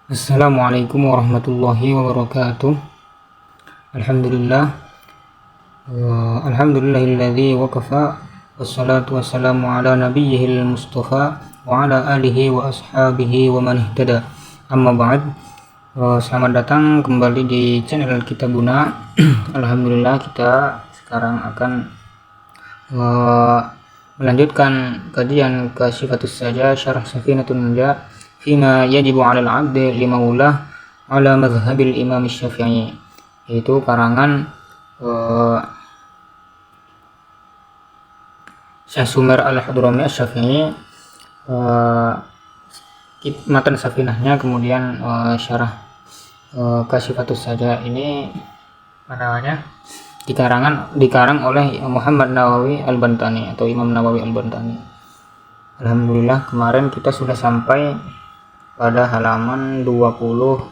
Assalamualaikum warahmatullahi wabarakatuh. Alhamdulillah. Alhamdulillahilladzi waqafa wassalatu wassalamu ala nabiyyihil mustafa wa ala alihi wa ashabihi wa man ihtada. Amma ba'd. Selamat datang kembali di channel Kitabuna. Alhamdulillah, kita sekarang akan melanjutkan kajian ke Sifatus Saja Syarah Safinatun Najah fima yajibu 'alal 'abdi limaulah 'ala mazhabil Imam Syafi'i, yaitu karangan Syekh Sumer Al-Hadrami Asy-Syafi'i, matan Safinahnya, kemudian syarah ke Sifatus Saja ini dikarang oleh Muhammad Nawawi Al-Bantani atau Imam Nawawi Al-Bantani. Alhamdulillah, kemarin kita sudah sampai pada halaman 27.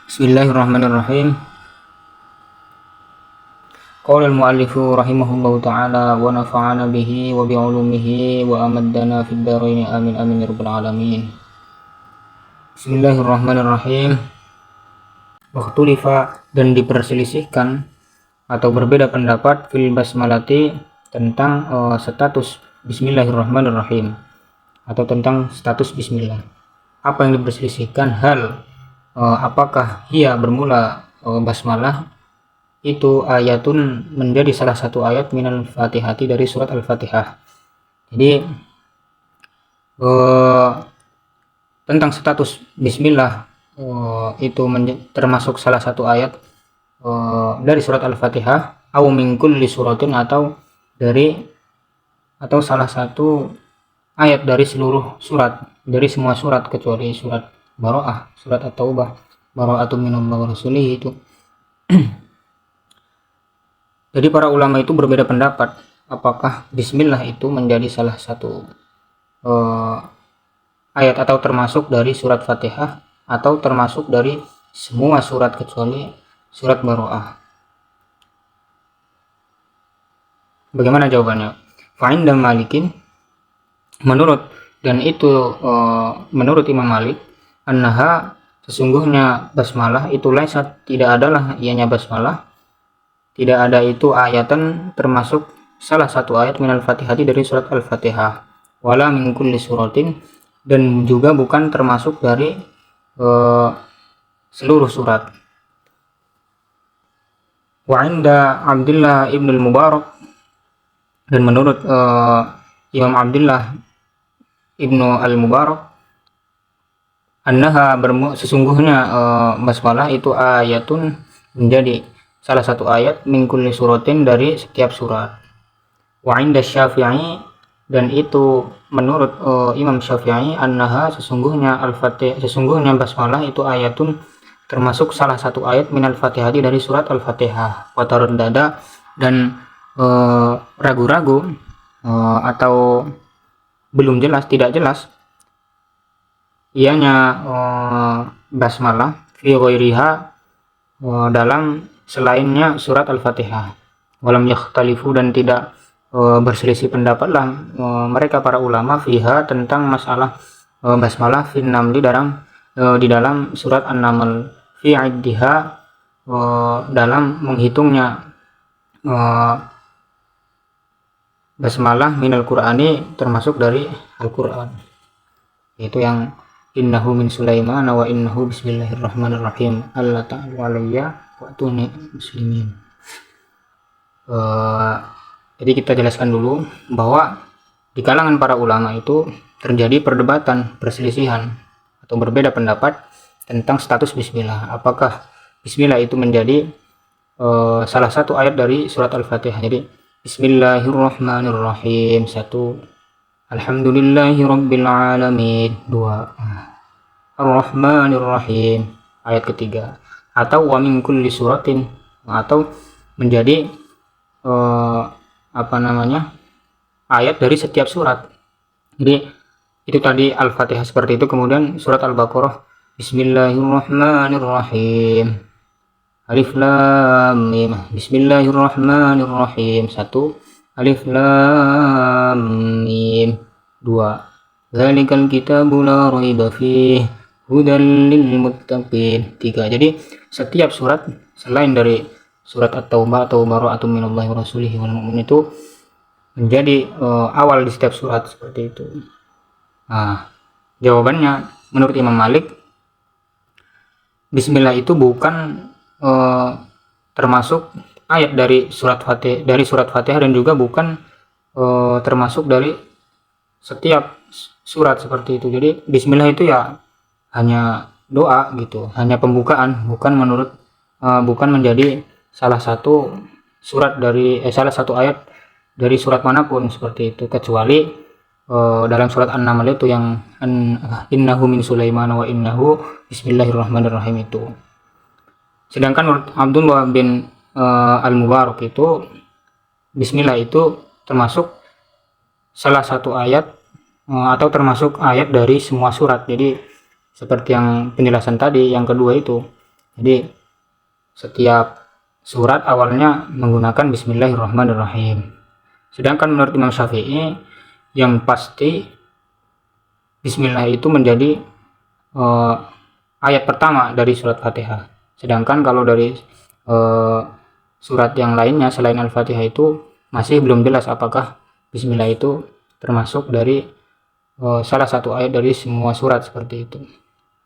Bismillahirrahmanirrahim. Qala al-mu'allifu rahimahullahu ta'ala wa nafa'ana bihi wa bi'ulumihi wa amaddana fid dharain amin amin ya rabbal alamin. Bismillahirrahmanirrahim. Waktulifa, dan diperselisihkan atau berbeda pendapat fil basmalati, tentang status Bismillahirrahmanirrahim atau tentang status Bismillah. Apa yang diperselisihkan? Hal apakah ia bermula basmalah itu ayatun, menjadi salah satu ayat minal fatihati, dari surat Al-Fatihah. Jadi tentang status Bismillah itu termasuk salah satu ayat dari surat Al-Fatihah, au min kulli suratin, atau salah satu ayat dari seluruh surat, dari semua surat kecuali surat Bara'ah, surat At-Taubah, bara'atun minallahi wa rasulihi itu. Jadi para ulama itu berbeda pendapat apakah Bismillah itu menjadi salah satu ayat atau termasuk dari surat Fatihah, atau termasuk dari semua surat kecuali surat Bara'ah. Bagaimana jawabannya? Fa'inda Malikin, menurut Imam Malik, annaha, sesungguhnya basmalah itu laisat, tidak adalah ianya basmalah, tidak ada itu ayatan, termasuk salah satu ayat minal fatihati, dari surat Al-Fatihah, wala min kulli suratin, dan juga bukan termasuk dari seluruh surat. Wa inda Abdullah ibn al-Mubarak, dan menurut Imam Abdullah ibnu al-Mubarak, annaha, sesungguhnya basmalah itu ayatun, menjadi salah satu ayat min kulli suratin, dari setiap surat. Wa inda Syafi'i, dan itu menurut Imam Syafi'i, annaha, sesungguhnya basmalah itu ayatun, termasuk salah satu ayat minal fatihati, dari surat Al-Fatihah. Wa taraddada, dan ragu-ragu atau belum jelas, tidak jelas ianya basmalah fi ghairiha, dalam selainnya surat Al-Fatihah. Walam yakhtalifu, dan tidak berselisih pendapatlah mereka para ulama fiha, tentang masalah basmalah fin namli, di dalam surat An-Naml, fi iddiha, dalam menghitungnya basmalah minal Qur'ani, termasuk dari Al-Qur'an, itu yang innahu min Sulaiman wa innahu bismillahirrahmanirrahim alla ta'alu alayya wa atuni muslimin. Jadi kita jelaskan dulu bahwa di kalangan para ulama itu terjadi perdebatan, perselisihan atau berbeda pendapat tentang status Bismillah. Apakah Bismillah itu menjadi salah satu ayat dari surat Al-Fatihah. Jadi Bismillahirrahmanirrahim 1, Alhamdulillahirabbil alamin 2, Ar-Rahmanirrahim ayat ketiga, atau wa min kulli suratin, atau menjadi ayat dari setiap surat. Jadi itu tadi Al-Fatihah seperti itu, kemudian surat Al-Baqarah Bismillahirrahmanirrahim, Alif Lam Mim, Bismillahirrahmanirrahim 1, Alif Lam Mim 2, Dzalikal kitabu la raiba fihi hudal lil muttaqin. 3. Jadi setiap surat selain dari surat At-Taubah atau Bara'atun minallahi wa rasulihi wal mu'min itu menjadi awal di setiap surat seperti itu. Nah, jawabannya menurut Imam Malik, bismillah itu bukan termasuk ayat dari surat Fatihah dan juga bukan termasuk dari setiap surat seperti itu. Jadi bismillah itu ya hanya doa gitu, hanya pembukaan, bukan menjadi salah satu salah satu ayat dari surat manapun seperti itu, kecuali dalam surat An-Naml itu yang innahu min Sulaiman wa innahu bismillahirrahmanirrahim itu. Sedangkan menurut Abdullah bin Al-Mubarak itu bismillah itu termasuk salah satu ayat atau termasuk ayat dari semua surat. Jadi seperti yang penjelasan tadi yang kedua itu, jadi setiap surat awalnya menggunakan bismillahirrahmanirrahim. Sedangkan menurut Imam Syafi'i yang pasti bismillah itu menjadi ayat pertama dari surat Fatihah. Sedangkan kalau dari surat yang lainnya selain Al-Fatihah itu masih belum jelas apakah bismillah itu termasuk dari salah satu ayat dari semua surat seperti itu.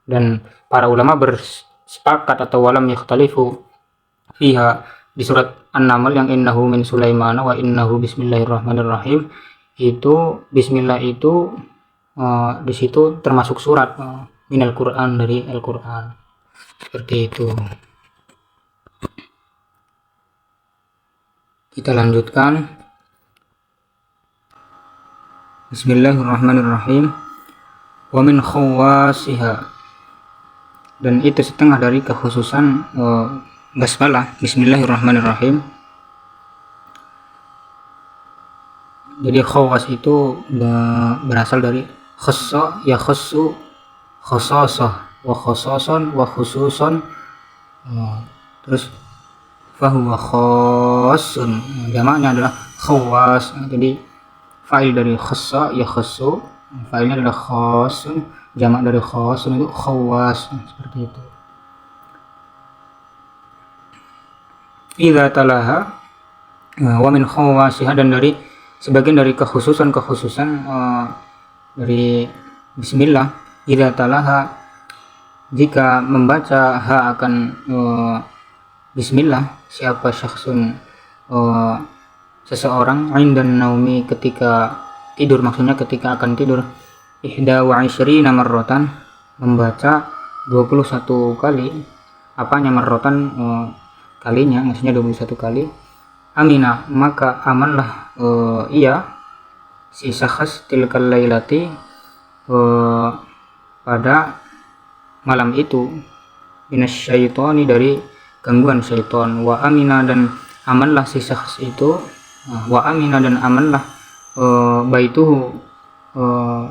Dan para ulama bersepakat atau walam yakhtalifu fiha di surat An-Naml yang innahu min Sulaiman wa innahu bismillahirrahmanirrahim itu bismillah itu di situ termasuk surat minal Quran, dari Al-Quran seperti itu. Kita lanjutkan. Bismillahirrahmanirrahim. Wa min khawasiha, dan itu setengah dari kekhususan basmalah bismillahirrahmanirrahim. Jadi khawas itu berasal dari khassa ya khassu, khasasah wa khasasan wa khususan, terus fahuwa khassun, jamaknya adalah khawas. Jadi fa'il dari khassa ya khassu, fa'ilnya adalah khassun, jamak dari khassun itu khawas, seperti itu. Idza talaha wa min khawasiha, dan dari sebagian dari kekhususan dari bismillah, idza talaha, jika membaca ha akan bismillah siapa syakhsun seseorang indan naumi ketika tidur, maksudnya ketika akan tidur, ihda wa isyrina marratan, membaca 21 kali apanya marratan kalinya, maksudnya 21 kali, amina maka amanlah ia si syakhs tilkal lailati pada malam itu, minasyaitoni dari gangguan syaitan, wa amina dan amanlah si syakhs itu, wa amina dan amanlah baituhu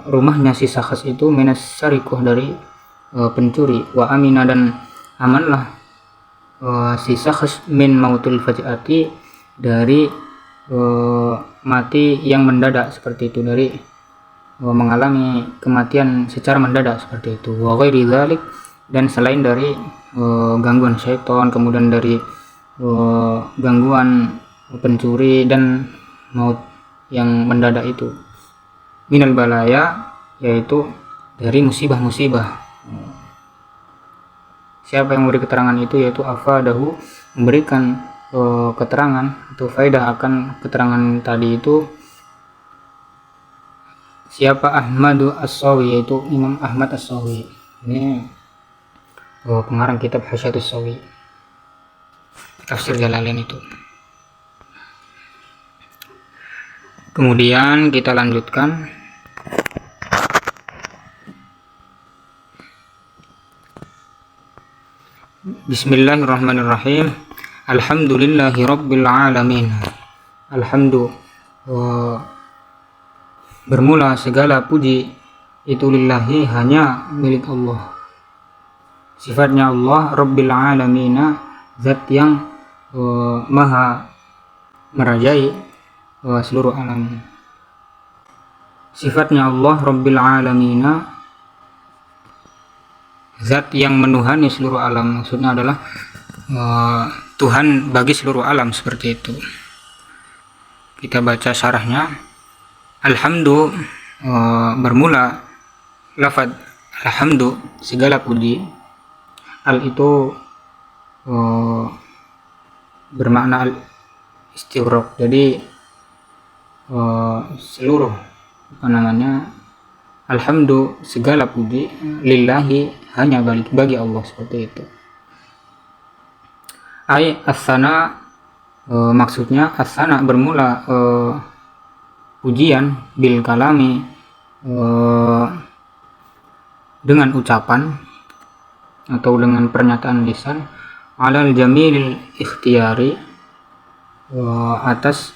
rumahnya si syakhs itu, minas syarikuh dari pencuri, wa amina dan amanlah si syakhs min mautil faj'ati dari mati yang mendadak, seperti itu, dari mengalami kematian secara mendadak seperti itu. Wa ghairi dzalik, dan selain dari gangguan syaitan, kemudian dari gangguan pencuri dan maut yang mendadak itu, minal balaya, yaitu dari musibah-musibah. Siapa yang memberi keterangan itu, yaitu afadahu, memberikan keterangan atau faedah akan keterangan tadi itu, siapa Ahmadu As-Sawi, yaitu Imam Ahmad As-Sawi. Ini pengarang kitab Hasyatus Sawi, tafsir Jalalain itu. Kemudian kita lanjutkan. Bismillahirrahmanirrahim. Alhamdulillahi rabbil alamin. Bermula segala puji itu lillahi, hanya milik Allah. Sifatnya Allah rabbil alamina, zat yang maha merajai seluruh alam. sifatnya Allah Rabbil Alamina, zat yang menuhani seluruh alam. Maksudnya adalah Tuhan bagi seluruh alam, seperti itu. Kita baca syarahnya. Alhamdu bermula lafaz alhamdu, segala puji. Al itu bermakna istighraq, jadi seluruh alhamdu, segala puji, lillahi, hanya bagi Allah, seperti itu. As-sana, maksudnya as-sana bermula pujian, bil kalami, dengan ucapan atau dengan pernyataan lisan, alal jamil ikhtiyari, atas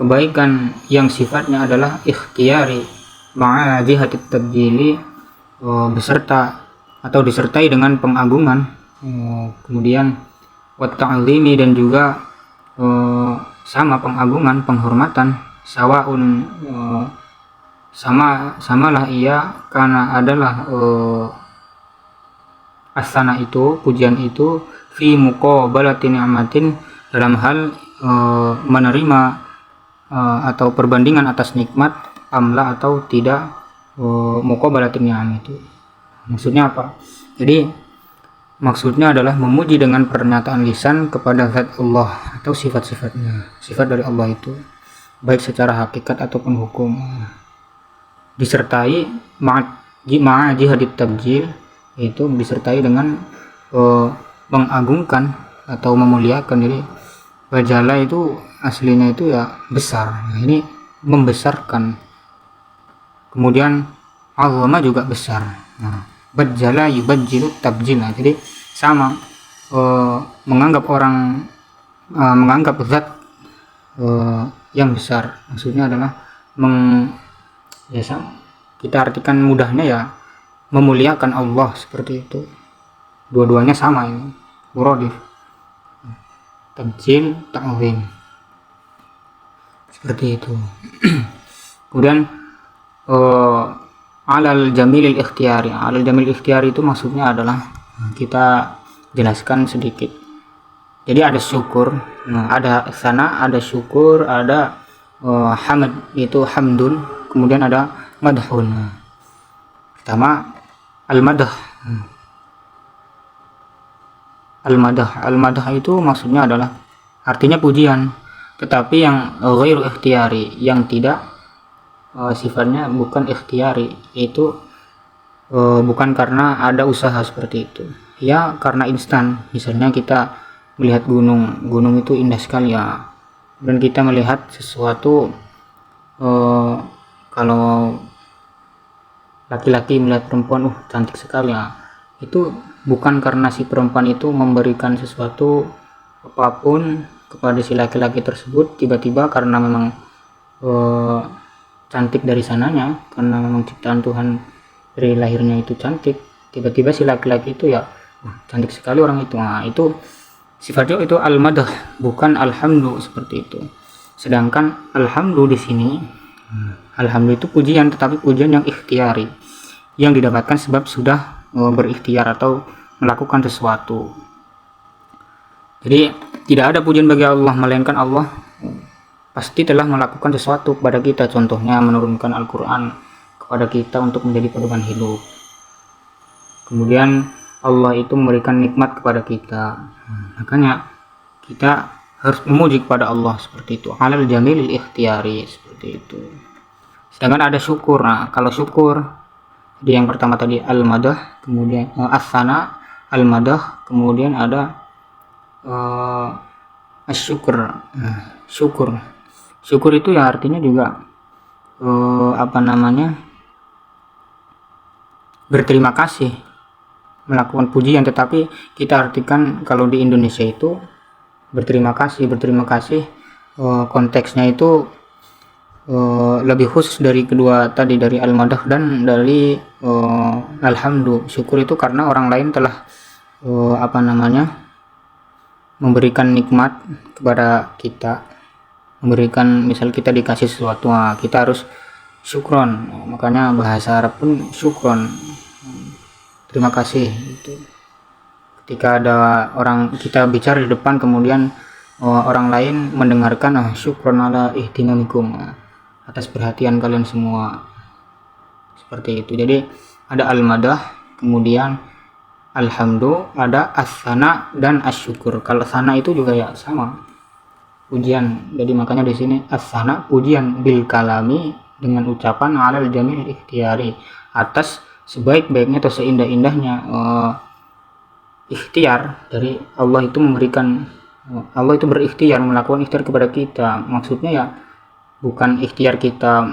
kebaikan yang sifatnya adalah ikhtiyari, ma'a jihatit tabjili, beserta atau disertai dengan pengagungan, kemudian wat ta'zimi, dan juga sama pengagungan, penghormatan, sawaun, samalah ia, karena adalah asana itu, pujian itu, fi muqabalati ni'matin, dalam hal menerima atau perbandingan atas nikmat, amla atau tidak, muqabalati ni'am itu maksudnya apa? Jadi maksudnya adalah memuji dengan pernyataan lisan kepada zat Allah atau sifat-sifatnya, sifat dari Allah itu, baik secara hakikat ataupun hukum, disertai ma'a jihadit tabjil, itu disertai dengan mengagungkan atau memuliakan. Jadi bajala itu aslinya itu ya besar, nah, ini membesarkan. Kemudian azama juga besar. Nah, bajala yubajjilu tabjil, nah, jadi sama, menganggap orang, menganggap zat yang besar, maksudnya adalah kita artikan mudahnya ya memuliakan Allah, seperti itu. Dua-duanya sama, ini muradif, tabjil, ta'zim, seperti itu. Kemudian alal jamilil ikhtiyari, alal jamil ikhtiyari itu maksudnya adalah, kita jelaskan sedikit. Jadi ada syukur, nah, ada sana, ada syukur, ada hamd, itu hamdun, kemudian ada madhun. Pertama al-madah. Al-madah itu maksudnya adalah artinya pujian, tetapi yang ghairu ikhtiyari, yang tidak sifatnya bukan ikhtiyari, itu bukan karena ada usaha, seperti itu ya, karena instan. Misalnya kita melihat gunung itu indah sekali ya, dan kita melihat sesuatu, kalau laki-laki melihat perempuan, cantik sekali ya, itu bukan karena si perempuan itu memberikan sesuatu apapun kepada si laki-laki tersebut, tiba-tiba karena memang cantik dari sananya, karena memang ciptaan Tuhan dari lahirnya itu cantik, tiba-tiba si laki-laki itu ya cantik sekali orang itu. Nah, itu sifatnya itu al-madah, bukan alhamdu, seperti itu. Sedangkan alhamdu di sini, alhamdu itu pujian, tetapi pujian yang ikhtiyari, yang didapatkan sebab sudah berikhtiar atau melakukan sesuatu. Jadi tidak ada pujian bagi Allah melainkan Allah pasti telah melakukan sesuatu kepada kita, contohnya menurunkan Al-Quran kepada kita untuk menjadi pedoman hidup. Kemudian Allah itu memberikan nikmat kepada kita, makanya kita harus memuji kepada Allah, seperti itu, alal jamilil ikhtiyari, seperti itu. Sedangkan ada syukur. Nah, kalau syukur di yang pertama tadi al-madah, kemudian as-sana, al-madah, kemudian ada asyukur. Syukur itu ya artinya juga berterima kasih, melakukan pujian, tetapi kita artikan kalau di Indonesia itu berterima kasih konteksnya itu lebih khusus dari kedua tadi, dari al-madah dan dari alhamdu. Syukur itu karena orang lain telah memberikan nikmat kepada kita, memberikan, misal kita dikasih sesuatu, kita harus syukron. Makanya bahasa Arab pun syukron, terima kasih gitu. Ketika ada orang kita bicara di depan, kemudian orang lain mendengarkan, syukron ala ihtimamikum, atas perhatian kalian semua, seperti itu. Jadi ada al-madah, kemudian alhamdu, ada as-sana dan asyukur. Kalau sana itu juga ya sama, pujian. Jadi makanya di sini as-sana, pujian, bil kalami, dengan ucapan, alal jamil ikhtiari, atas sebaik-baiknya atau seindah-indahnya ikhtiar dari Allah itu memberikan. Allah itu berikhtiar, melakukan ikhtiar kepada kita. Maksudnya ya bukan ikhtiar kita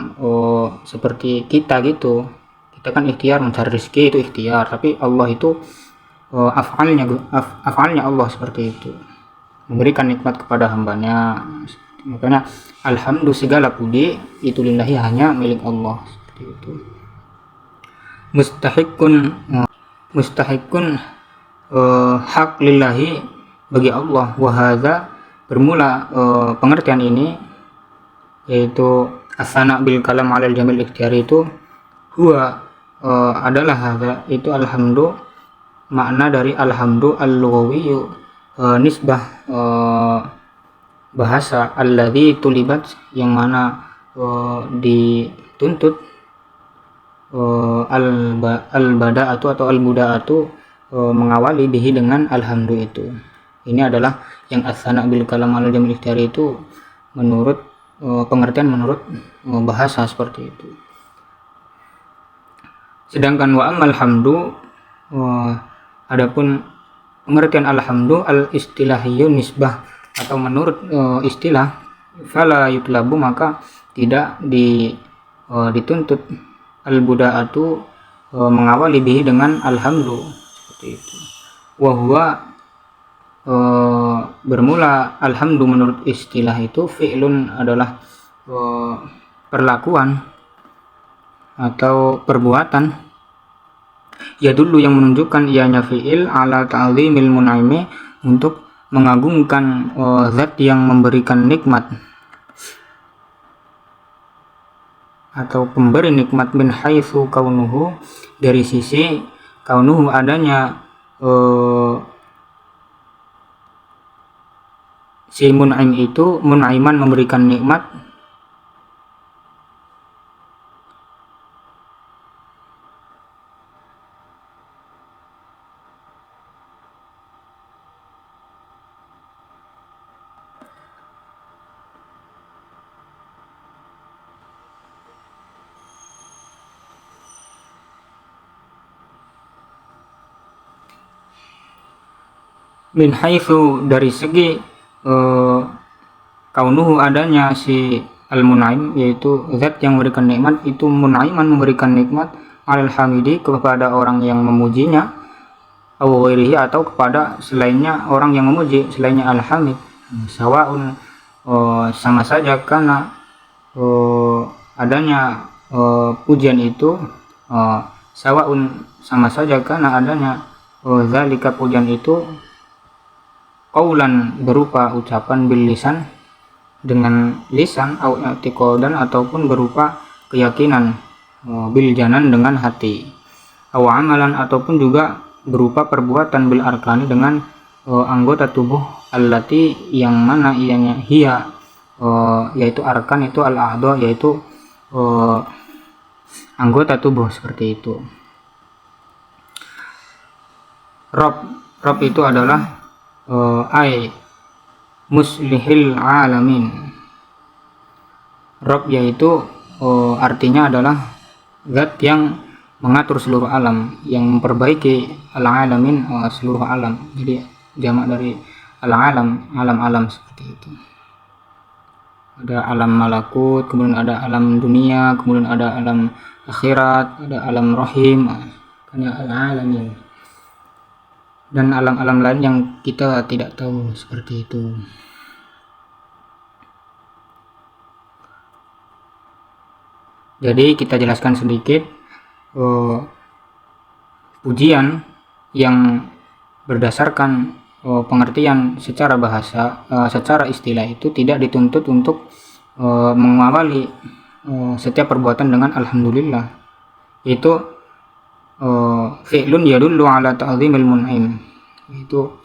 seperti kita gitu. Kita kan ikhtiar mencari rezeki, itu ikhtiar, tapi Allah itu afalnya Allah seperti itu, memberikan nikmat kepada hambanya. Makanya alhamdulillah, segala puji itu lillahi, hanya milik Allah, seperti itu. Mustahikun hak lillahi, bagi Allah. Wahada, bermula pengertian ini, yaitu asana bil kalam alal jamil ikhtiyari, itu huwa adalah hada, itu alhamdu, makna dari alhamdu al-lughawi, nisbah bahasa, alladzi tulibat, yang mana dituntut, al-bada'atu atau al-buda'atu, mengawali bihi, dengan alhamdu itu. Ini adalah yang as-sana bil kalam alal jamil ikhtiyari itu menurut pengertian menurut bahasa, seperti itu. Sedangkan wa amal hamdu, adapun pengertian alhamdu al-istilahiyun nisbah, atau menurut istilah, fala yutlabu, maka tidak dituntut, al-buda'atu, mengawali bihi, dengan alhamdu, seperti itu. Wa huwa, bermula alhamdu menurut istilah itu, fi'lun, adalah perlakuan atau perbuatan, ya dulu, yang menunjukkan ianya fi'il, ala ta'zimil mun'imi, untuk mengagungkan zat yang memberikan nikmat atau pemberi nikmat, min haitsu kaunuhu, dari sisi kaunuhu, adanya si mun'im itu, mun'iman, memberikan nikmat, min haitsu, dari segi kaunuhu, adanya si al-mun'im, yaitu zat yang memberikan nikmat, itu mun'iman, memberikan nikmat, alal hamidi, kepada orang yang memujinya, aw ghairihi, atau kepada selainnya, orang yang memuji selainnya al-hamid. Sawaun, sama saja, karena adanya pujian itu, sawaun, sama saja, karena adanya zalika, pujian itu, qaulan, berupa ucapan, bil lisan, dengan lisan, au i'tiqadan, ataupun berupa keyakinan, bil janan, dengan hati, au amalan, ataupun juga berupa perbuatan, bil arkani, dengan anggota tubuh, allati, yang mana ianya, hiya, yaitu arkan itu al-a'dha, yaitu anggota tubuh, seperti itu. Rob itu adalah ay muslihil alamin. Rob, yaitu artinya adalah zat yang mengatur seluruh alam, yang memperbaiki al-alamin, seluruh alam. Jadi jamak dari al-alam, alam-alam, seperti itu. Ada alam malakut, kemudian ada alam dunia, kemudian ada alam akhirat, ada alam rahim, karena al-alamin, dan alam-alam lain yang kita tidak tahu, seperti itu. Jadi kita jelaskan sedikit pujian yang berdasarkan pengertian secara bahasa, secara istilah, itu tidak dituntut untuk mengawali setiap perbuatan dengan alhamdulillah. Itu fi'lun yadullu ala ta'zimil mun'im. Itu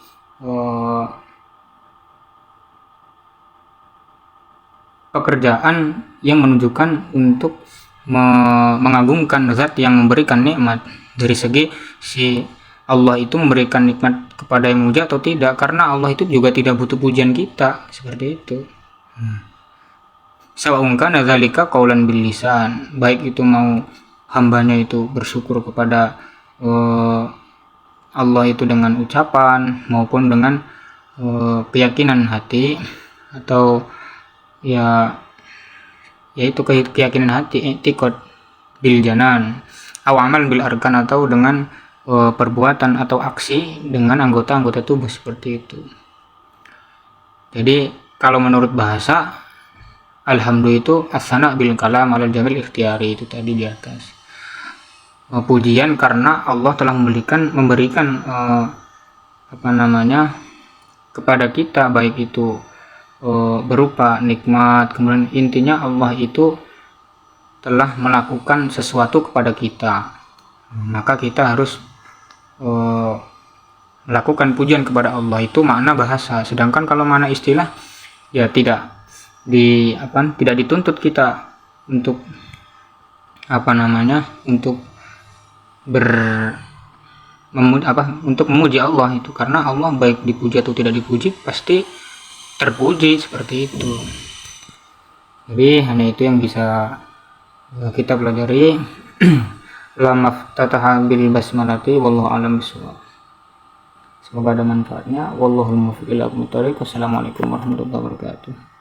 pekerjaan yang menunjukkan untuk mengagungkan zat yang memberikan nikmat. Dari segi si Allah itu memberikan nikmat kepada yang memuja atau tidak, karena Allah itu juga tidak butuh pujian kita, seperti itu. Sawa'un kana dzalika qaulan bil lisan, baik itu mau hambanya itu bersyukur kepada Allah itu dengan ucapan maupun dengan keyakinan hati, atau yaitu keyakinan hati, i'tiqad bil janan, aw amal bil arkan, atau dengan perbuatan atau aksi dengan anggota-anggota tubuh, seperti itu. Jadi kalau menurut bahasa, alhamdulillah itu as-sana bil kalam alal jamil ikhtiyari, itu tadi di atas. Pujian karena Allah telah memberikan kepada kita, baik itu berupa nikmat, kemudian intinya Allah itu telah melakukan sesuatu kepada kita, maka kita harus melakukan pujian kepada Allah. Itu makna bahasa. Sedangkan kalau makna istilah, ya tidak dituntut kita untuk untuk untuk memuji Allah itu, karena Allah baik dipuji atau tidak dipuji pasti terpuji, seperti itu. Jadi hanya itu yang bisa kita pelajari. La maftataha bil basmalati wallahu a'lam bishawab. Semoga ada manfaatnya. Wallahul muwaffiq ila aqwamit thoriq. Wassalamualaikum warahmatullahi wabarakatuh.